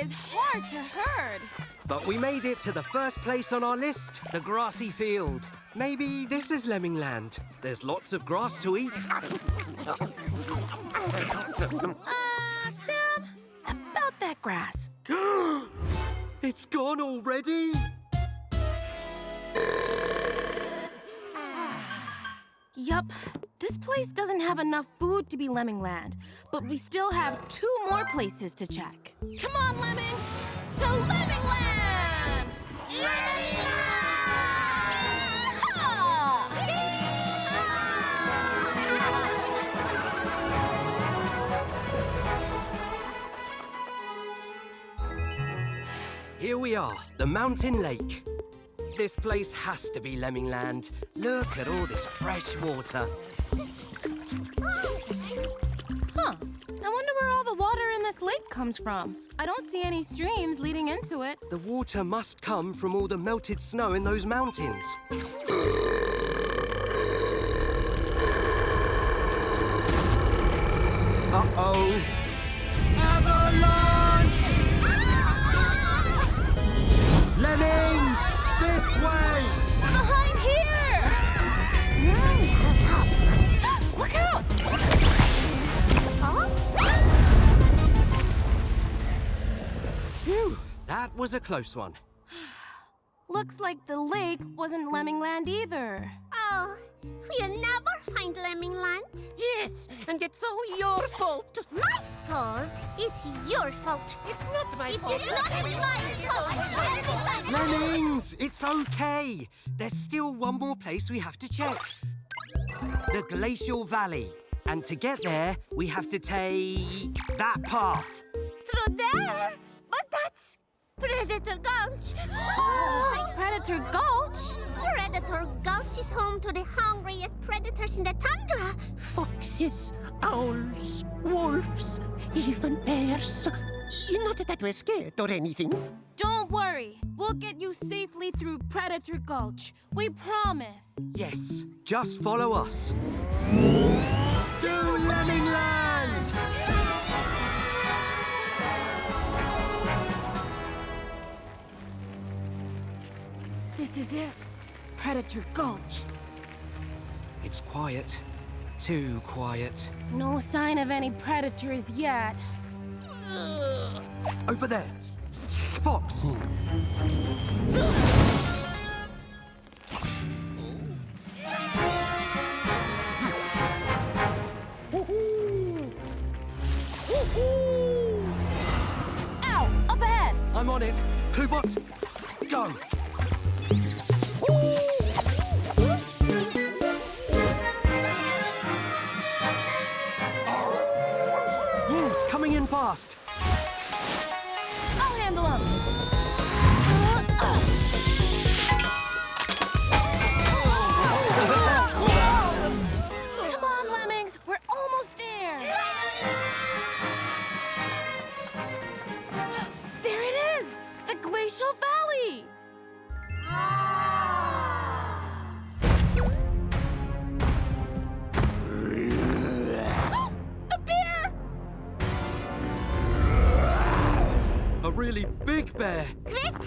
is hard to herd. But we made it to the first place on our list, the grassy field. Maybe this is Lemming Land. There's lots of grass to eat. Sam, about that grass. It's gone already? Yup, this place doesn't have enough food to be Lemming Land, but we still have 2 more places to check. Come on, lemmings, to Lemming Land! Lemming Here we are, the mountain lake. This place has to be Lemming Land. Look at all this fresh water. Huh. I wonder where all the water in this lake comes from. I don't see any streams leading into it. The water must come from all the melted snow in those mountains. Uh-oh. Avalanche! Lemmings! This way! Behind here! Look out! Phew, that was a close one. Looks like the lake wasn't Lemming Land either. Oh, we'll never find Lemming Land. Yes, and it's all your fault. My fault? It's your fault. It's not my It fault. is not my fault. Lemmings, it's okay. There's still one more place we have to check. The Glacial Valley. And to get there, we have to take that path. Through there? But that's Predator Gulch. Predator Gulch? Predator Gulch is home to the hungriest predators in the tundra. Foxes, owls, wolves, even bears. Not that we're scared or anything. Don't worry. We'll get you safely through Predator Gulch. We promise. Yes, just follow us. To Lemming Land! This is it. Predator Gulch. It's quiet. Too quiet. No sign of any predators yet. Over there. Fox. Ow! Up ahead! I'm on it. StoryBots, go. Wolves coming in fast. I'll handle him. Come on, lemmings. We're almost there. There it is. The Glacial Valley. A bear. A really big bear. Quick!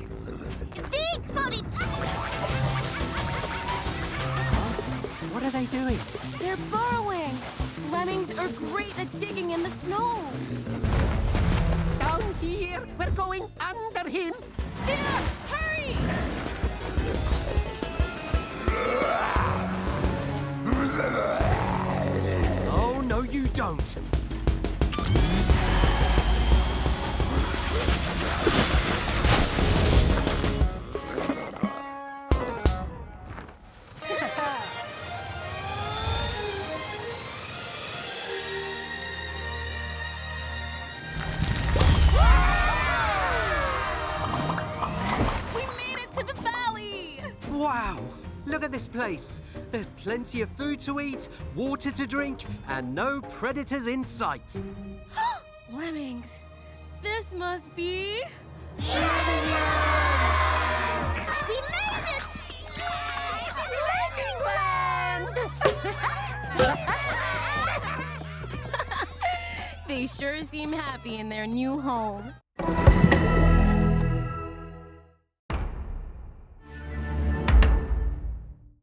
Dig for it! What are they doing? They're burrowing. Lemmings are great at digging in the snow. Down here, we're going under him. Sam, hurry! Oh, no, you don't. We made it to the valley! Wow! Look at this place. There's plenty of food to eat, water to drink, and no predators in sight. Lemmings, this must be... We made it! Lemming Land! They sure seem happy in their new home.